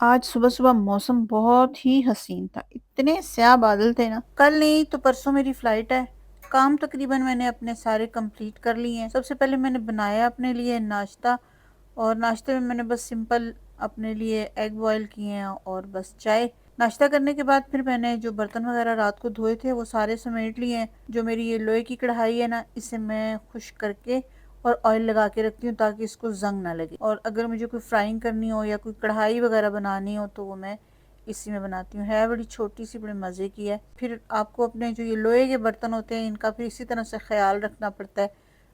आज सुबह-सुबह मौसम बहुत ही हसीन था। इतने स्याह बादल थे ना, कल नहीं तो परसों मेरी फ्लाइट है। काम तकरीबन मैंने अपने सारे कंप्लीट कर लिए हैं। सबसे पहले मैंने बनाया अपने लिए नाश्ता और नाश्ते में मैंने बस सिंपल अपने लिए एग बॉयल किए हैं और बस चाय। नाश्ता करने के बाद फिर मैंने जो बर्तन वगैरह रात को धोए थे वो सारे समेट लिए हैं। जो मेरी ये लोहे की कढ़ाई है ना, इसे मैं खुश करके और ऑयल लगा के रखती हूँ ताकि इसको जंग ना लगे। और अगर मुझे कोई फ्राइंग करनी हो या कोई कढ़ाई वगैरह बनानी हो तो वो मैं इसी में बनाती हूँ। है बड़ी छोटी सी, बड़े मज़े की है। फिर आपको अपने जो ये लोहे के बर्तन होते हैं इनका फिर इसी तरह से ख्याल रखना पड़ता है।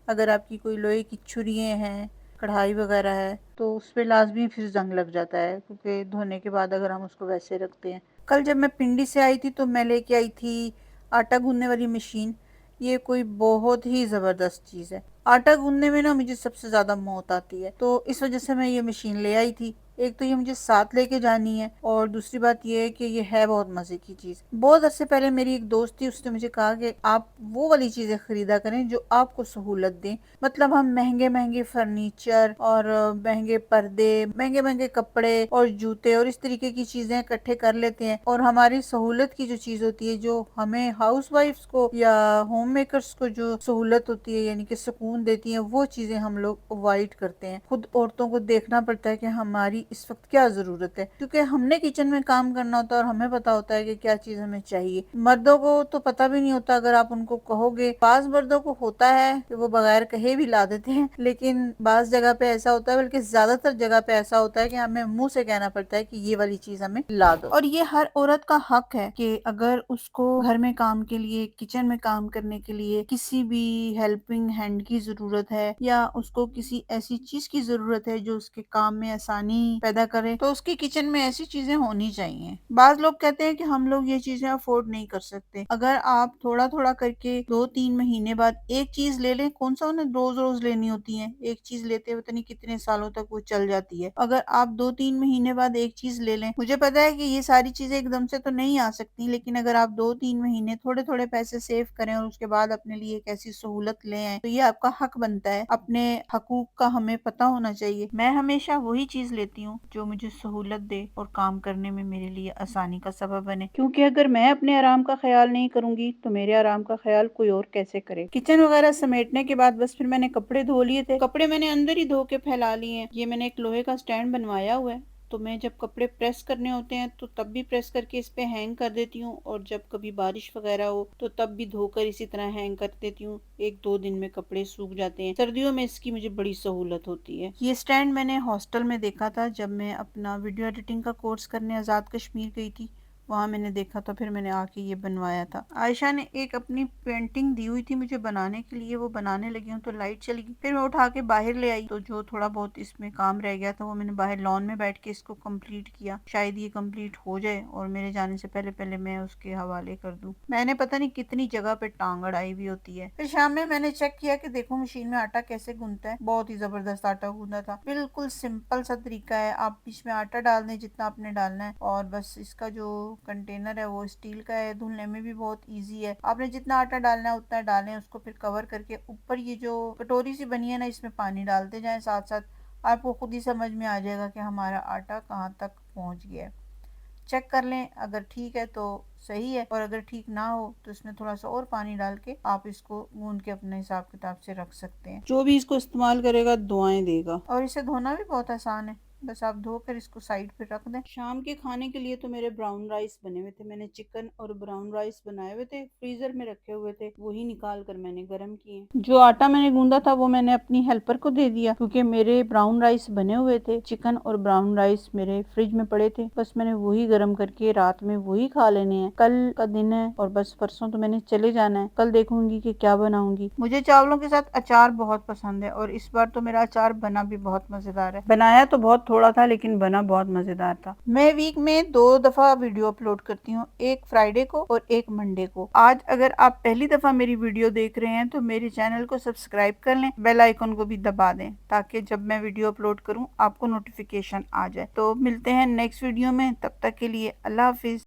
अगर आपकी कोई लोहे की छुरियाँ हैं, कढ़ाई वगैरह है तो उस पे लाजमी फिर जंग लग जाता है, क्योंकि धोने के बाद अगर हम उसको वैसे रखते हैं। कल जब मैं पिंडी से आई थी तो मैं लेके आई थी आटा गूंदने वाली मशीन। ये कोई बहुत ही ज़बरदस्त चीज़ है। आटा गूंदने में ना मुझे सबसे ज़्यादा मौत आती है, तो इस वजह से मैं ये मशीन ले आई थी। एक तो ये मुझे साथ लेके जानी है और दूसरी बात ये है कि ये है बहुत मज़े की चीज़। बहुत अरसे पहले मेरी एक दोस्त थी, उसने मुझे कहा कि आप वो वाली चीज़ें खरीदा करें जो आपको सहूलत दें। मतलब हम महंगे-महंगे फर्नीचर और महंगे पर्दे, महंगे-महंगे कपड़े और जूते और इस तरीके की चीज़ें इकट्ठे कर लेते हैं और हमारी सहूलत की जो चीज़ होती है, जो हमें हाउसवाइफ्स को या होम मेकर्स को जो सहूलत होती है यानी कि सुकून देती है, वो चीज़ें हम लोग अवॉइड करते हैं। खुद औरतों को देखना पड़ता है कि हमारी इस वक्त क्या ज़रूरत है, क्योंकि हमने किचन में काम करना होता है और हमें पता होता है कि क्या चीज़ हमें चाहिए। मर्दों को तो पता भी नहीं होता। अगर आप उनको कहोगे, बाज़ मर्दों को होता है कि वो बगैर कहे भी ला देते हैं, लेकिन बाज़ जगह पे ऐसा होता है, बल्कि ज़्यादातर जगह पे ऐसा होता है कि हमें मुँह से कहना पड़ता है कि ये वाली चीज़ हमें ला दो। और ये हर औरत का हक है कि अगर उसको घर में काम के लिए, किचन में काम करने के लिए किसी भी हेल्पिंग हैंड की ज़रूरत है या उसको किसी ऐसी चीज़ की ज़रूरत है जो उसके काम में आसानी पैदा करे, तो उसके किचन में ऐसी चीज़ें होनी चाहिए। बाज़ लोग कहते हैं कि हम लोग ये चीज़ें अफ़ोर्ड नहीं कर सकते। अगर आप थोड़ा-थोड़ा करके 2-3 महीने बाद एक चीज़ ले लें, कौन सा उन्हें रोज़-रोज़ लेनी होती है। एक चीज़ लेते पता नहीं कितने सालों तक वो चल जाती है। अगर आप 2-3 महीने बाद एक चीज़ ले लें, मुझे पता है कि ये सारी चीज़ें एकदम से तो नहीं आ सकती, लेकिन अगर आप 2-3 महीने थोड़े-थोड़े पैसे सेव करें और उसके बाद अपने लिए एक ऐसी सहूलत ले आएँ, तो ये आपका हक बनता है। अपने हकूक का हमें पता होना चाहिए। मैं हमेशा वही चीज़ लेती हूँ जो मुझे सहूलत दे और काम करने में मेरे लिए आसानी का सबब बने, क्योंकि अगर मैं अपने आराम का ख्याल नहीं करूंगी तो मेरे आराम का ख्याल कोई और कैसे करे। किचन वगैरह समेटने के बाद बस फिर मैंने कपड़े धो लिए थे। कपड़े मैंने अंदर ही धो के फैला लिए हैं। ये मैंने एक लोहे का स्टैंड बनवाया हुआ है, तो मैं जब कपड़े प्रेस करने होते हैं तो तब भी प्रेस करके इस पे हैंग कर देती हूँ, और जब कभी बारिश वगैरह हो तो तब भी धोकर इसी तरह हैंग कर देती हूँ। 1-2 दिन में कपड़े सूख जाते हैं। सर्दियों में इसकी मुझे बड़ी सहूलत होती है। ये स्टैंड मैंने हॉस्टल में देखा था जब मैं अपना वीडियो एडिटिंग का कोर्स करने आज़ाद कश्मीर गई थी। वहाँ मैंने देखा था, फिर मैंने आके ये बनवाया था। आयशा ने एक अपनी पेंटिंग दी हुई थी मुझे बनाने के लिए, वो बनाने लगी हूँ तो लाइट चली गई। फिर मैं उठा के बाहर ले आई, तो जो थोड़ा बहुत इसमें काम रह गया था वो मैंने बाहर लॉन में बैठ के इसको कंप्लीट किया। शायद ये कंप्लीट हो जाए और मेरे जाने से पहले पहले मैं उसके हवाले कर दूँ। मैंने पता नहीं कितनी जगह पे टांग अड़ाई हुई होती है। फिर शाम में मैंने चेक किया कि देखो मशीन में आटा कैसे गूंथता है। बहुत ही जबरदस्त आटा गूंदा था। बिल्कुल सिंपल सा तरीका है। आप इसमें आटा डाल दें जितना आपने डालना है, और बस इसका जो कंटेनर है वो स्टील का है, धुलने में भी बहुत इजी है। आपने जितना आटा डालना है उतना डालें, उसको फिर कवर करके ऊपर ये जो कटोरी सी बनी है ना, इसमें पानी डालते जाएं साथ साथ। आपको खुद ही समझ में आ जाएगा कि हमारा आटा कहाँ तक पहुँच गया है। चेक कर लें, अगर ठीक है तो सही है, और अगर ठीक ना हो तो इसमें थोड़ा सा और पानी डाल के आप इसको गूंद के अपने हिसाब किताब से रख सकते हैं। जो भी इसको इस्तेमाल करेगा दुआएं देगा। और इसे धोना भी बहुत आसान है, बस आप धोकर इसको साइड पे रख दें। शाम के खाने के लिए तो मेरे ब्राउन राइस बने हुए थे। मैंने चिकन और ब्राउन राइस बनाए हुए थे, फ्रीजर में रखे हुए थे, वही निकाल कर मैंने गर्म किए। जो आटा मैंने गूंदा था वो मैंने अपनी हेल्पर को दे दिया, क्योंकि मेरे ब्राउन राइस बने हुए थे। चिकन और ब्राउन राइस मेरे फ्रिज में पड़े थे, बस मैंने वही गर्म करके रात में वही खा लेने हैं। कल का दिन है और बस परसों तो मैंने चले जाना है। कल देखूंगी कि क्या बनाऊंगी। मुझे चावलों के साथ अचार बहुत पसंद है, और इस बार तो मेरा अचार बना भी बहुत मजेदार है। बनाया तो बहुत थोड़ा था लेकिन बना बहुत मजेदार था। मैं वीक में 2 दफा वीडियो अपलोड करती हूँ, एक फ्राइडे को और एक मंडे को। आज अगर आप पहली दफा मेरी वीडियो देख रहे हैं तो मेरे चैनल को सब्सक्राइब कर लें, बेल आइकन को भी दबा दें, ताकि जब मैं वीडियो अपलोड करूँ आपको नोटिफिकेशन आ जाए। तो मिलते हैं नेक्स्ट वीडियो में, तब तक के लिए अल्लाह हाफिज।